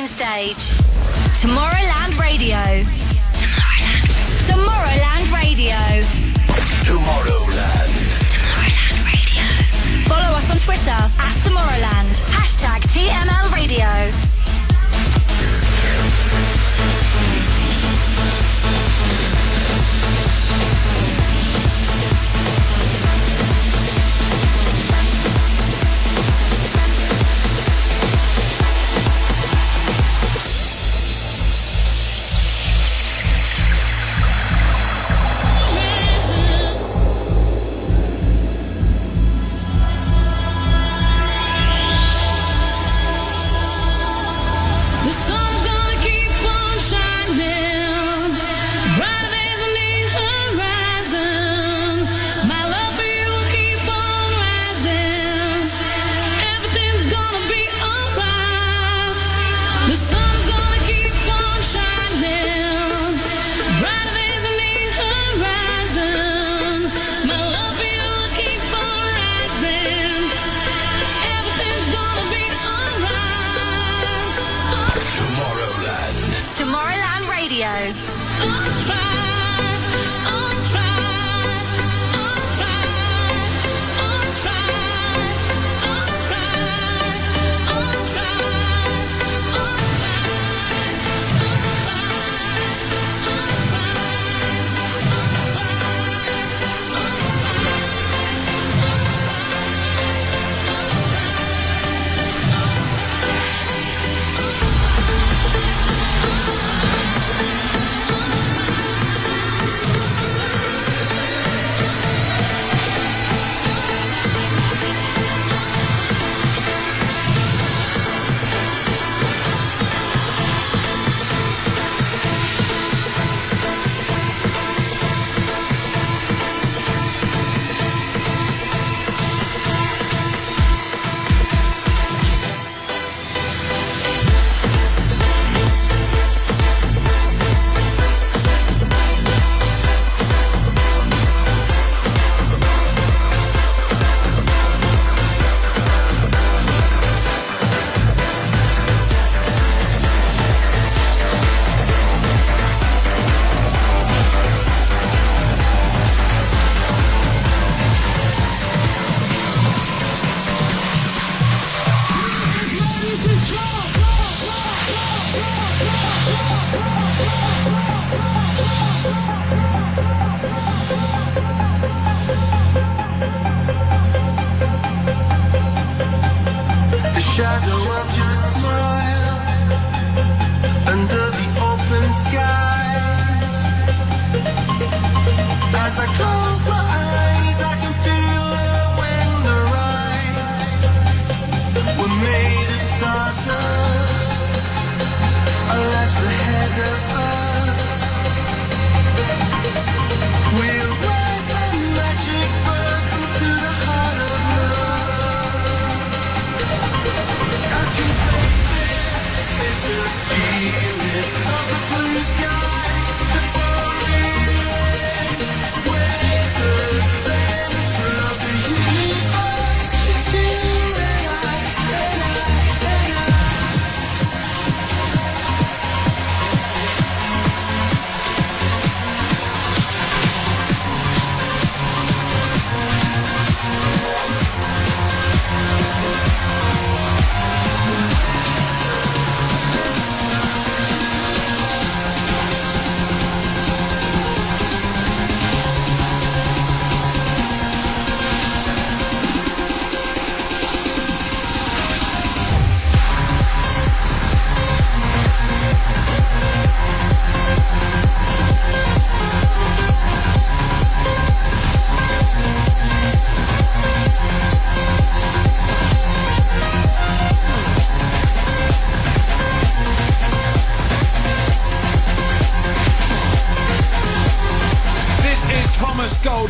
main stage. Tomorrowland Radio. Tomorrowland Radio. Tomorrowland. Tomorrowland Radio. Follow us on Twitter at Tomorrowland. #TML Radio.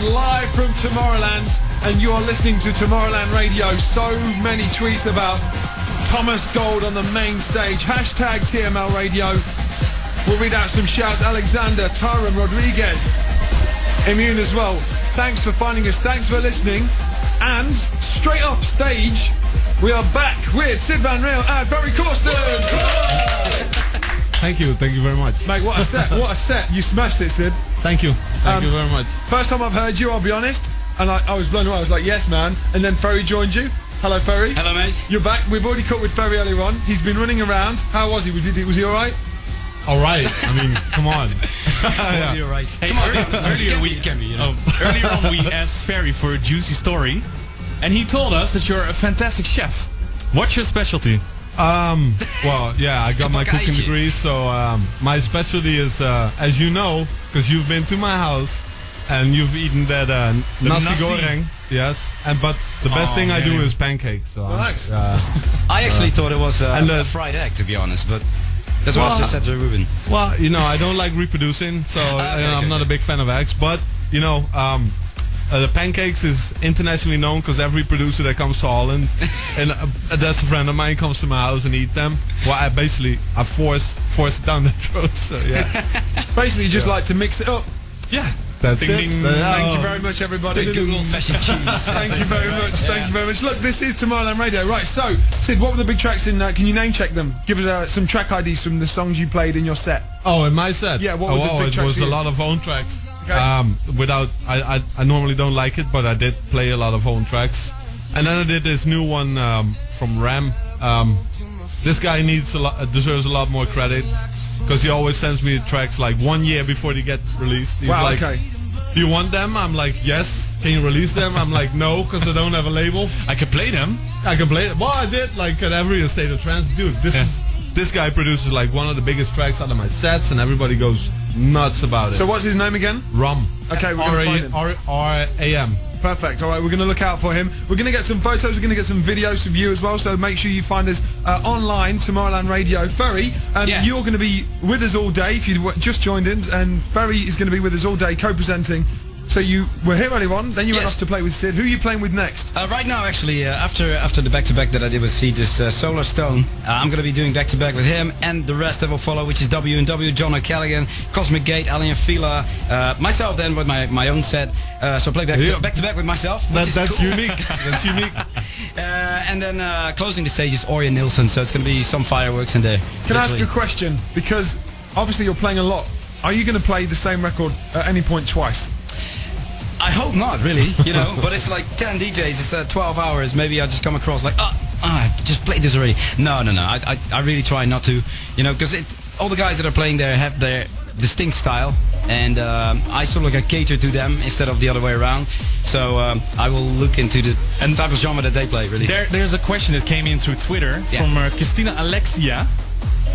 Live from Tomorrowland, and you are listening to Tomorrowland Radio. So many tweets about Thomas Gold on the main stage. #TML Radio. We'll read out some shouts. Alexander, Tyron, Rodriguez, Immune as well. Thanks for finding us. Thanks for listening. And straight off stage, we are back with Sid Van Reel and Barry Corsten. Thank you very much. Mate, what a set, what a set. You smashed it, Sid. Thank you very much. First time I've heard you, I'll be honest, and I was blown away. I was like, yes, man. And then Ferry joined you. Hello, Ferry. Hello, mate. You're back. We've already caught with Ferry earlier on. He's been running around. How was he? Was he all right? All right. I mean, come on. Yeah. You're right. Hey, earlier on we asked Ferry for a juicy story, and he told us that you're a fantastic chef. What's your specialty? Well, yeah, I got my cooking degree, so my specialty is, as you know, because you've been to my house and you've eaten that nasi goreng. Yes, but the best thing I do is pancakes. So nice. I actually thought it was a fried egg, to be honest, but that's what I just said to Ruben. Well, you know, I don't like reproducing, so I'm not a big fan of eggs. But you know, the pancakes is internationally known because every producer that comes to Holland, and that's a friend of mine, comes to my house and eat them. Well, I force it down their throat. So yeah, basically, you just like to mix it up. Yeah. That's it. Thank you very much, everybody. The good old-fashioned cheese. Thank you very much. Thank you very much. Look, this is Tomorrowland Radio. Right, so, Sid, what were the big tracks in can you name check them? Give us some track IDs from the songs you played in your set. Oh, in my set? Yeah, what were the big tracks? It was a lot of own tracks. Okay. I normally don't like it, but I did play a lot of own tracks. And then I did this new one from Ram. This guy deserves a lot more credit, because he always sends me tracks like 1 year before they get released. He's like, okay. Do you want them? I'm like, yes. Can you release them? I'm like, no, because I don't have a label. I can play them. I can play it. Well, I did, like, at every State of Trance. Dude, this guy produces like one of the biggest tracks out of my sets, and everybody goes nuts about it. So what's his name again? Rum. Okay, we're going to find him. R-A-M. Perfect. All right, we're going to look out for him. We're going to get some photos. We're going to get some videos of you as well. So make sure you find us online, Tomorrowland Radio. Ferry, you're going to be with us all day if you just joined in, and Ferry is going to be with us all day co-presenting. So you were here earlier on, then you went off to play with Sid. Who are you playing with next? Right now, actually, after the back-to-back that I did with Sid, this Solar Stone, I'm going to be doing back-to-back with him and the rest that will follow, which is W&W, John O'Callaghan, Cosmic Gate, Alien Fila, myself then with my own set. So play back-to-back with myself. That's cool. unique. That's unique. And then closing the stage is Orion Nilsson, so it's going to be some fireworks in there. Can I ask you a question? Because obviously you're playing a lot. Are you going to play the same record at any point twice? I hope not, really, you know, but it's like 10 DJs, it's 12 hours, maybe I just come across like, I just played this already. No, I really try not to, you know, because all the guys that are playing there have their distinct style, and I sort of like cater to them instead of the other way around, so I will look into the type of genre that they play, really. There's a question that came in through Twitter from Christina Alexia.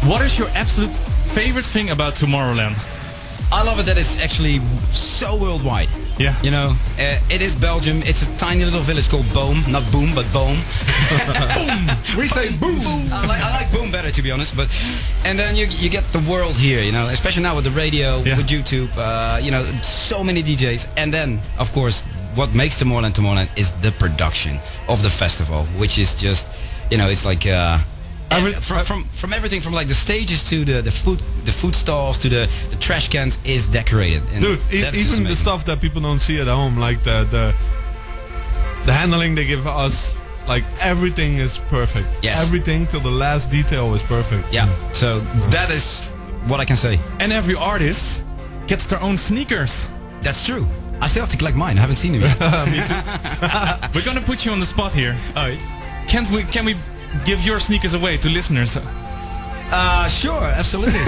What is your absolute favorite thing about Tomorrowland? I love it that it's actually so worldwide. Yeah. You know, it is Belgium. It's a tiny little village called Boom. Not Boom, but Boom. Boom! We say Boom! I like Boom better, to be honest. And then you get the world here, you know, especially now with the radio, with YouTube, you know, so many DJs. And then, of course, what makes Tomorrowland is the production of the festival, which is just, you know, it's like... from everything from like the stages to the food stalls to the trash cans is decorated. And dude, even the stuff that people don't see at home, like the handling they give us, like everything is perfect. Yes. Everything till the last detail is perfect. Yeah. So that is what I can say. And every artist gets their own sneakers. That's true. I still have to collect mine. I haven't seen them yet. Me too. We're gonna put you on the spot here. Can we give your sneakers away to listeners? Sure, absolutely.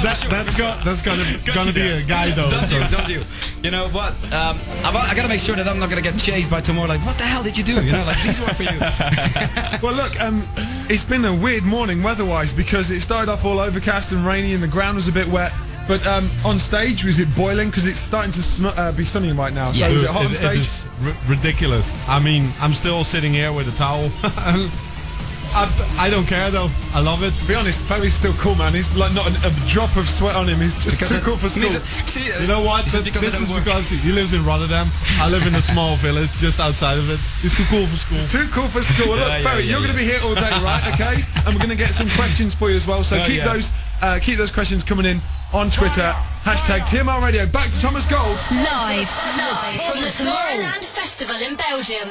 That's gonna be a guy though. Don't you? You know what? I gotta make sure that I'm not gonna get chased by tomorrow. Like, what the hell did you do? You know, like these were for you. Well, look, it's been a weird morning weather-wise because it started off all overcast and rainy, and the ground was a bit wet. But on stage, was it boiling? Because it's starting to be sunny right now. So is it hot on stage? It is ridiculous. I mean, I'm still sitting here with a towel. I don't care though. I love it. To be honest, Ferry's still cool, man. He's like not a drop of sweat on him. He's just too cool for school. You know what? This is because he lives in Rotterdam. I live in a small village just outside of it. He's too cool for school. He's too cool for school. Well, look, Ferry, you're going to be here all day, right? Okay. And we're going to get some questions for you as well. So keep those questions coming in on Twitter. Hashtag TMR Radio. Back to Thomas Gold. Live from the Tomorrowland Festival in Belgium.